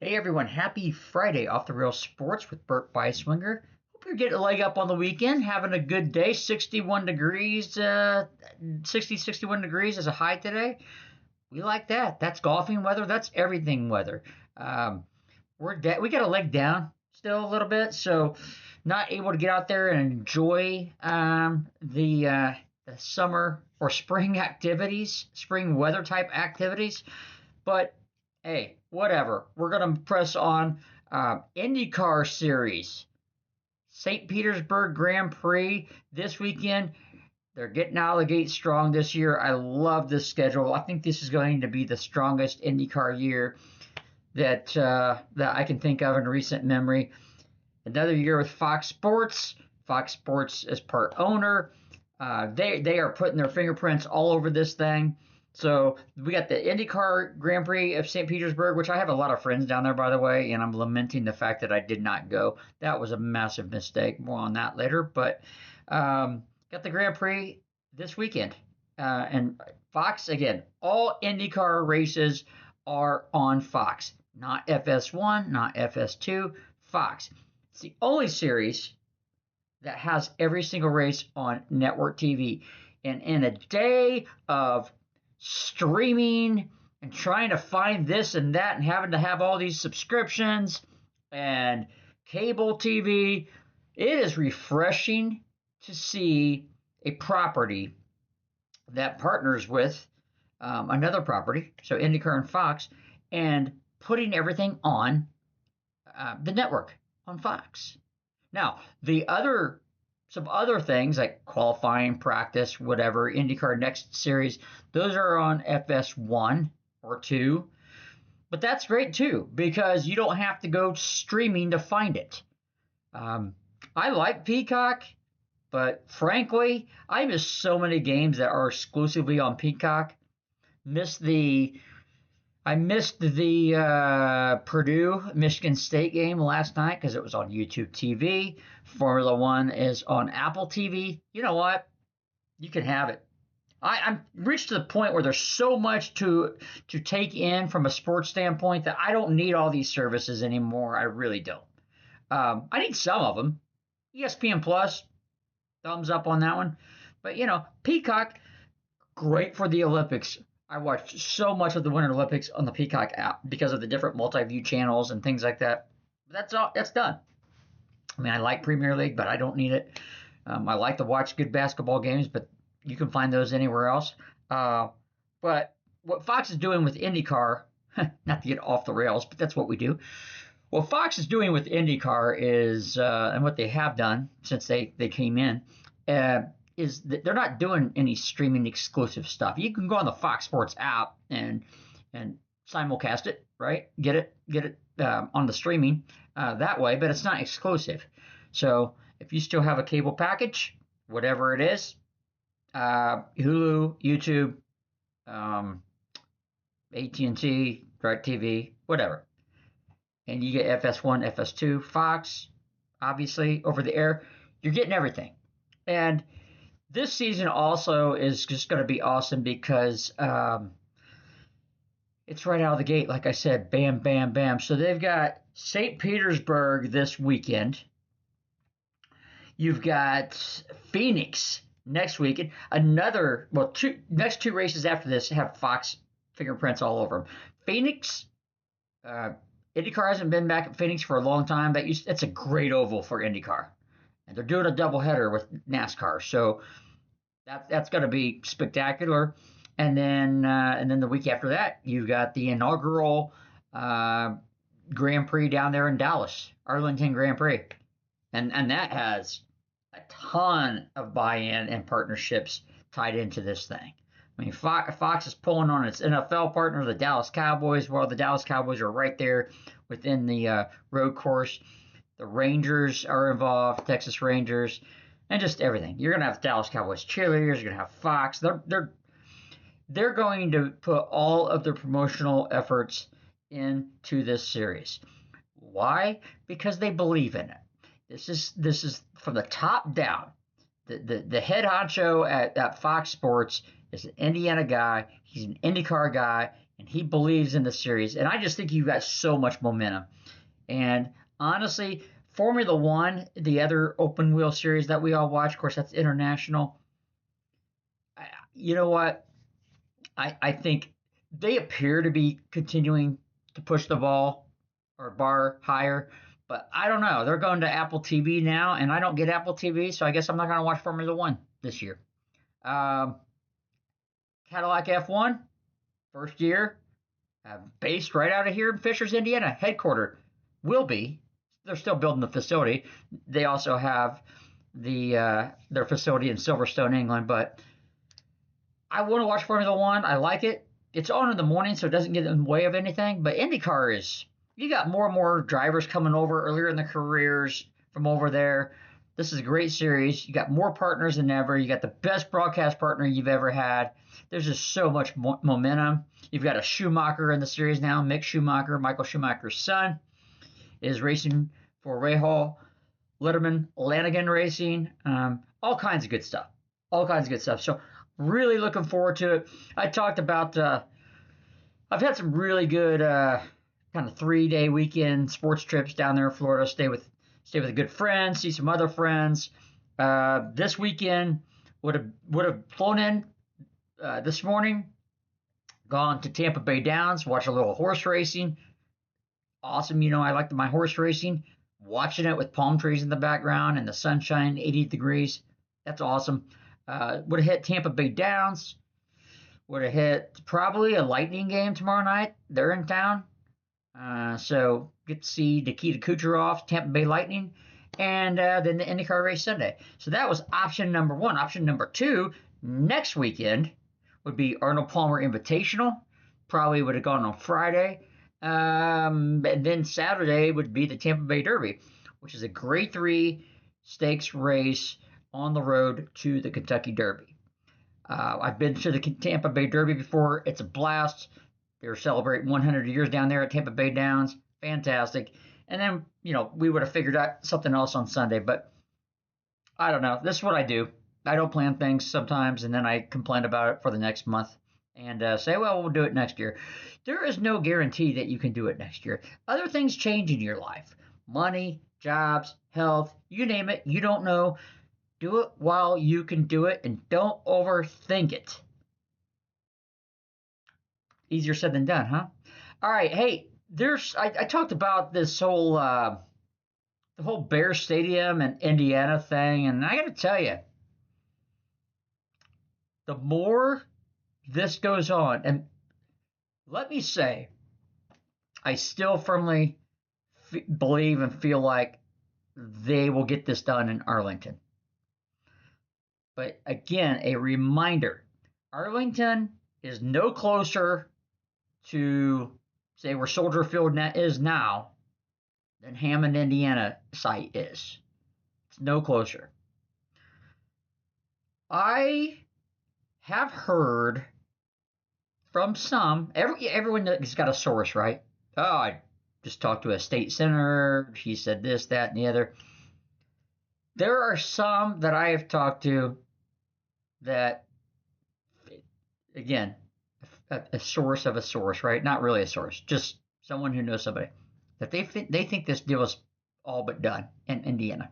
Hey everyone, happy Friday off the rails sports with Bert Beiswanger. Hope you're getting a leg up on the weekend, having a good day. 61 degrees, 61 degrees is a high today. We like that. That's golfing weather. That's everything weather. Um, we got a leg down still a little bit, so not able to get out there and enjoy the summer or spring activities, spring weather type activities. But hey, whatever. We're gonna press on. IndyCar Series, St. Petersburg Grand Prix this weekend. They're getting out of the gate strong this year. I love this schedule. I think this is going to be the strongest IndyCar year that I can think of in recent memory. Another year with Fox Sports. Fox Sports is part owner. They are putting their fingerprints all over this thing. So we got the IndyCar Grand Prix of St. Petersburg, which I have a lot of friends down there, by the way, and I'm lamenting the fact that I did not go. That was a massive mistake. More on that later. But got the Grand Prix this weekend, and Fox again. All IndyCar races are on Fox, not FS1, not FS2. Fox. It's the only series that has every single race on network TV. And in a day of streaming and trying to find this and that and having to have all these subscriptions and cable TV, it is refreshing to see a property that partners with another property, so IndyCar and Fox, and putting everything on the network on Fox. Now, some other things like qualifying, practice, whatever, IndyCar Next Series, those are on FS1 or 2. But that's great too because you don't have to go streaming to find it. Um, I like Peacock, but frankly, I miss so many games that are exclusively on Peacock. Miss the I missed the Purdue Michigan State game last night because it was on YouTube TV. Formula One is on Apple TV. You know what? You can have it. I'm reached to the point where there's so much to take in from a sports standpoint that I don't need all these services anymore. I really don't. I need some of them. ESPN Plus, thumbs up on that one. But Peacock, great for the Olympics. I watched so much of the Winter Olympics on the Peacock app because of the different multi-view channels and things like that. That's all. That's done. I mean, I like Premier League, but I don't need it. I like to watch good basketball games, but you can find those anywhere else. But what Fox is doing with IndyCar, not to get off the rails, but that's what we do. What Fox is doing with IndyCar is, and what they have done since they came in, uh, is that they're not doing any streaming exclusive stuff. You can go on the Fox Sports app and simulcast it, right? Get it on the streaming that way, but it's not exclusive. So if you still have a cable package, whatever it is, Hulu, YouTube, um, AT&T, DirecTV, whatever, and you get FS1, FS2, Fox, obviously over the air, you're getting everything. And this season also is just going to be awesome because it's right out of the gate. Like I said, bam, bam, bam. So they've got St. Petersburg this weekend. You've got Phoenix next weekend. Next two races after this have Fox fingerprints all over them. Phoenix, uh, IndyCar hasn't been back at Phoenix for a long time. It's a great oval for IndyCar, and they're doing a doubleheader with NASCAR. So that's going to be spectacular. And then the week after that, you've got the inaugural Grand Prix down there in Dallas, Arlington Grand Prix, and that has a ton of buy-in and partnerships tied into this thing. I mean, Fox is pulling on its NFL partner, the Dallas Cowboys. Well, the Dallas Cowboys are right there within the road course. The Rangers are involved, Texas Rangers, and just everything. You're gonna have Dallas Cowboys cheerleaders. You're gonna have Fox. They're going to put all of their promotional efforts into this series. Why? Because they believe in it. This is from the top down. The head honcho at Fox Sports is an Indiana guy. He's an IndyCar guy. and he believes in the series. And I just think you've got so much momentum. And honestly, Formula One, the other open wheel series that we all watch, of course, that's international. You know what? I think they appear to be continuing to push the ball or bar higher, but I don't know. They're going to Apple TV now, and I don't get Apple TV, so I guess I'm not going to watch Formula One this year. Um, Cadillac F1, first year, based right out of here in Fishers, Indiana, headquartered. Will be. They're still building the facility. They also have their facility in Silverstone, England. But I want to watch Formula One. I like it. It's on in the morning, so it doesn't get in the way of anything. But IndyCar is, you got more and more drivers coming over earlier in their careers from over there. This is a great series. You got more partners than ever. You got the best broadcast partner you've ever had. There's just so much momentum. You've got a Schumacher in the series now, Mick Schumacher, Michael Schumacher's son, is racing for Rahal Letterman Lanigan Racing. All kinds of good stuff. All kinds of good stuff. So really looking forward to it. I talked about, I've had some really good kind of 3-day weekend sports trips down there in Florida. Stay with a good friend, see some other friends. This weekend would have flown in this morning, gone to Tampa Bay Downs, watch a little horse racing. Awesome. I like my horse racing, watching it with palm trees in the background and the sunshine, 80 degrees. That's awesome. Would have hit Tampa Bay Downs. Would have hit probably a Lightning game tomorrow night. They're in town. So get to see Nikita Kucherov, Tampa Bay Lightning, and then the IndyCar race Sunday. So that was option number one. Option number two, next weekend, would be Arnold Palmer Invitational. Probably would have gone on Friday. And then Saturday would be the Tampa Bay Derby, which is a grade 3 stakes race on the road to the Kentucky Derby. I've been to the Tampa Bay Derby before. It's a blast. They're celebrating 100 years down there at Tampa Bay Downs. Fantastic. And then, we would have figured out something else on Sunday, but I don't know. This is what I do. I don't plan things sometimes, and then I complain about it for the next month and say, well, we'll do it next year. There is no guarantee that you can do it next year. Other things change in your life. Money, jobs, health, you name it. You don't know. Do it while you can do it, and don't overthink it. Easier said than done, huh? All right. Hey, I talked about this whole the whole Bear Stadium and Indiana thing, and I got to tell you, the more this goes on, and let me say, I still firmly believe and feel like they will get this done in Arlington. But again, a reminder, Arlington is no closer to, say, where Soldier Field is now than Hammond, Indiana site is. It's no closer. I have heard from some, everyone has got a source, right? Oh, I just talked to a state senator. He said this, that, and the other. There are some that I have talked to that, again, a source of a source, right? Not really a source, just someone who knows somebody, that they think this deal is all but done in Indiana.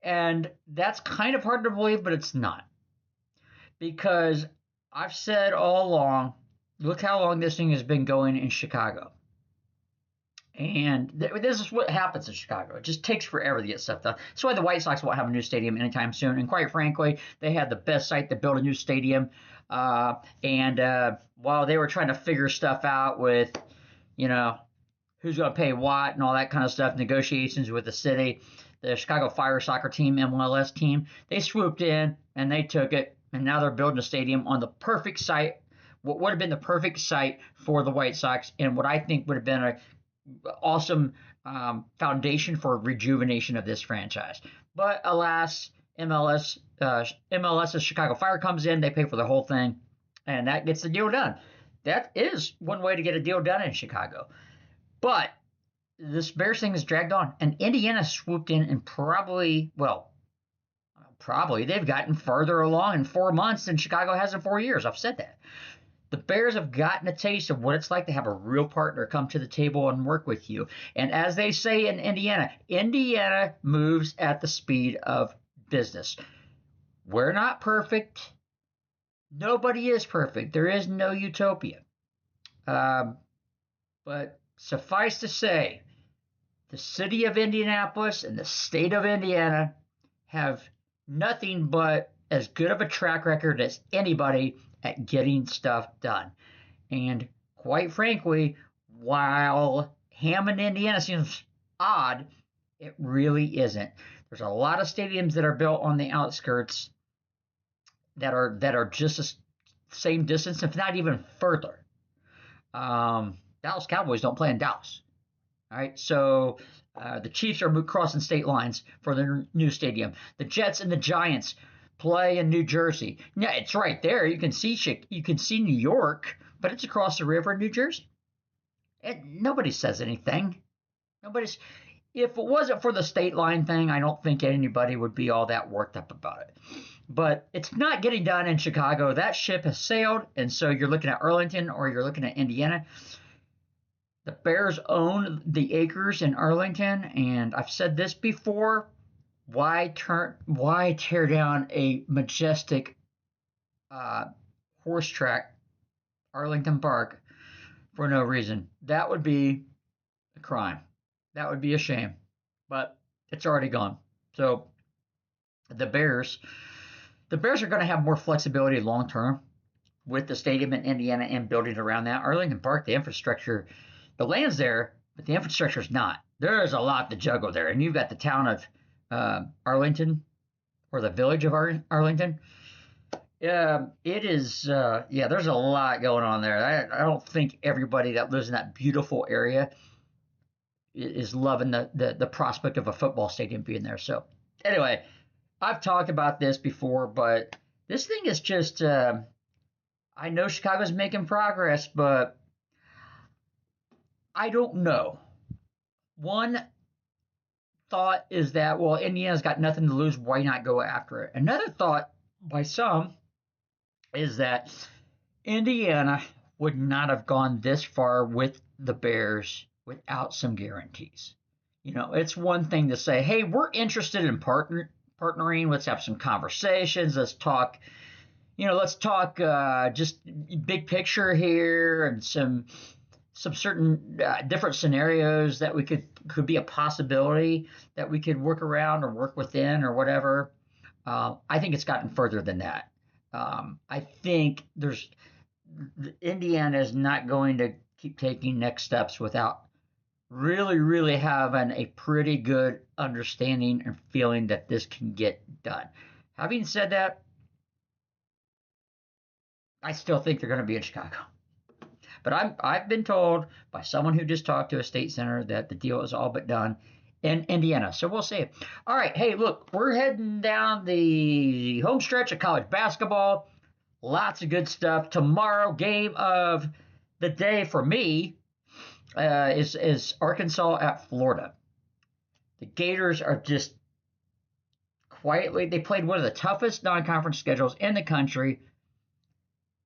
And that's kind of hard to believe, but it's not. Because I've said all along, look how long this thing has been going in Chicago. And this is what happens in Chicago. It just takes forever to get stuff done. That's why the White Sox won't have a new stadium anytime soon. And quite frankly, they had the best site to build a new stadium. And while they were trying to figure stuff out with, who's going to pay what and all that kind of stuff, negotiations with the city, the Chicago Fire soccer team, MLS team, they swooped in and they took it. And now they're building a stadium on the perfect site, what would have been the perfect site for the White Sox, and what I think would have been an awesome foundation for rejuvenation of this franchise. But alas, MLS's Chicago Fire comes in, they pay for the whole thing, and that gets the deal done. That is one way to get a deal done in Chicago. But this Bears thing is dragged on, and Indiana swooped in and probably they've gotten further along in 4 months than Chicago has in 4 years. I've said that. The Bears have gotten a taste of what it's like to have a real partner come to the table and work with you. And as they say in Indiana, Indiana moves at the speed of business. We're not perfect. Nobody is perfect. There is no utopia. But suffice to say, the city of Indianapolis and the state of Indiana have nothing but as good of a track record as anybody at getting stuff done. And quite frankly, while Hammond, Indiana seems odd, it really isn't. There's a lot of stadiums that are built on the outskirts that are just the same distance, if not even further. Dallas Cowboys don't play in Dallas. All right, so the Chiefs are crossing state lines for their new stadium. The Jets and the Giants play in New Jersey. Yeah, it's right there. You can see New York, but it's across the river in New Jersey. And nobody says anything. If it wasn't for the state line thing, I don't think anybody would be all that worked up about it. But it's not getting done in Chicago. That ship has sailed, and so you're looking at Arlington or you're looking at Indiana. The Bears own the acres in Arlington, and I've said this before. Why tear down a majestic horse track, Arlington Park, for no reason? That would be a crime. That would be a shame. But it's already gone. So the Bears are going to have more flexibility long term with the stadium in Indiana and building around that. Arlington Park, the infrastructure, the land's there, but the infrastructure is not. There's a lot to juggle there. And you've got the town of Arlington, or the village of Arlington. It is, there's a lot going on there. I don't think everybody that lives in that beautiful area is loving the prospect of a football stadium being there. So anyway, I've talked about this before, but this thing is just, I know Chicago's making progress, but I don't know. One thought is that, well, Indiana's got nothing to lose. Why not go after it? Another thought by some is that Indiana would not have gone this far with the Bears without some guarantees. You know, it's one thing to say, hey, we're interested in partnering. Let's have some conversations. Let's talk just big picture here and some certain different scenarios that we could be a possibility that we could work around or work within or whatever. I think it's gotten further than that. I think Indiana is not going to keep taking next steps without really, really having a pretty good understanding and feeling that this can get done. Having said that, I still think they're going to be in Chicago. But I've been told by someone who just talked to a state senator that the deal is all but done in Indiana. So we'll see. All right. Hey, look, we're heading down the home stretch of college basketball. Lots of good stuff. Tomorrow, game of the day for me is Arkansas at Florida. The Gators are just quietly, they played one of the toughest non-conference schedules in the country.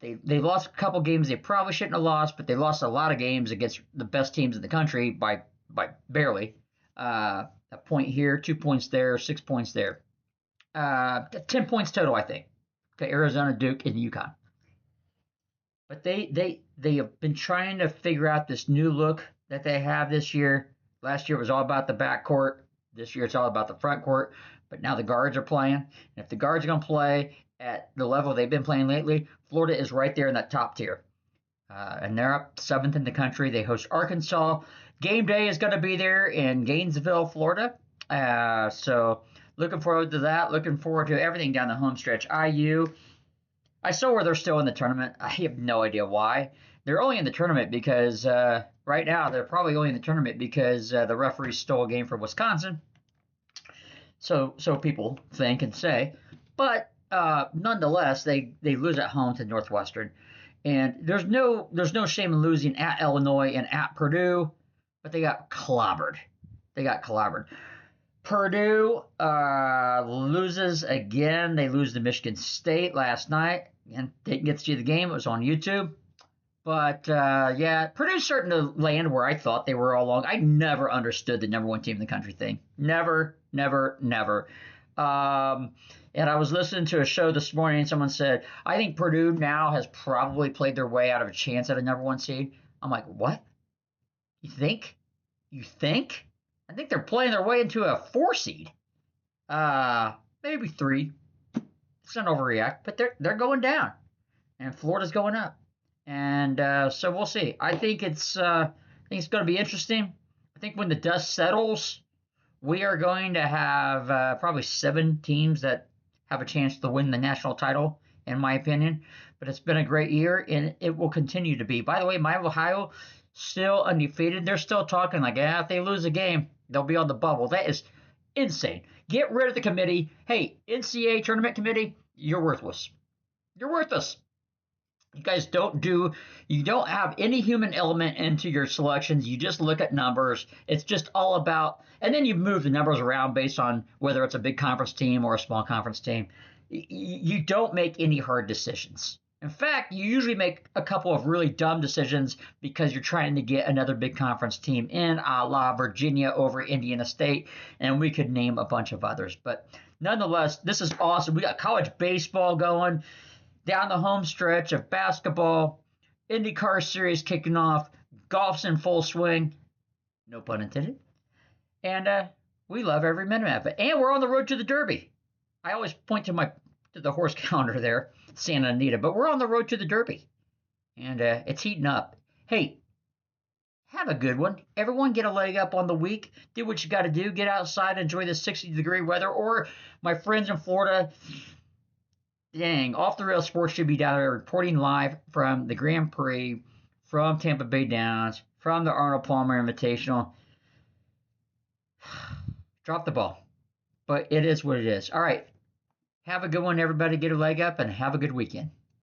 They lost a couple games they probably shouldn't have lost, but they lost a lot of games against the best teams in the country by barely. A point here, 2 points there, 6 points there. 10 points total, I think, to Arizona, Duke, and UConn. But they have been trying to figure out this new look that they have this year. Last year it was all about the backcourt. This year it's all about the front court. But now the guards are playing. And if the guards are going to play at the level they've been playing lately, Florida is right there in that top tier. And they're up 7th in the country. They host Arkansas. Game day is going to be there in Gainesville, Florida. So looking forward to that. Looking forward to everything down the home stretch. IU, I saw where they're still in the tournament. I have no idea why. They're only in the tournament because right now they're probably only in the tournament because the referee stole a game from Wisconsin. So people think and say. But nonetheless, they lose at home to Northwestern. And there's no shame in losing at Illinois and at Purdue, but they got clobbered. Purdue loses again. They lose to Michigan State last night. And didn't get to see the game. It was on YouTube. But yeah, Purdue's starting to land where I thought they were all along. I never understood the number one team in the country thing. Never, never, never. Um, and I was listening to a show this morning, and someone said, I think Purdue now has probably played their way out of a chance at a number one seed. I'm like, what? You think? You think? I think they're playing their way into a 4 seed. Maybe 3. It's not overreact, but they're going down, and Florida's going up, and so we'll see. I think it's going to be interesting. I think when the dust settles, we are going to have probably 7 teams that have a chance to win the national title, in my opinion. But it's been a great year, and it will continue to be. By the way, my Ohio still undefeated. They're still talking like, yeah, if they lose a game, they'll be on the bubble. That is insane. Get rid of the committee. Hey, NCAA tournament committee, you're worthless. You're worthless. You guys you don't have any human element into your selections. You just look at numbers. It's just all about, and then you move the numbers around based on whether it's a big conference team or a small conference team. You don't make any hard decisions. In fact, you usually make a couple of really dumb decisions because you're trying to get another big conference team in, a la Virginia over Indiana State, and we could name a bunch of others. But nonetheless, this is awesome. We got college baseball going down the home stretch of basketball, IndyCar series kicking off, golf's in full swing, no pun intended, and we love every minute of it. And we're on the road to the Derby. I always point to the horse calendar there, Santa Anita, but we're on the road to the Derby, and it's heating up. Hey, have a good one. Everyone get a leg up on the week. Do what you got to do. Get outside, enjoy the 60-degree weather. Or my friends in Florida, dang, Off the Rails Sports should be down there reporting live from the Grand Prix, from Tampa Bay Downs, from the Arnold Palmer Invitational. Drop the ball. But it is what it is. All right. Have a good one, everybody. Get a leg up and have a good weekend.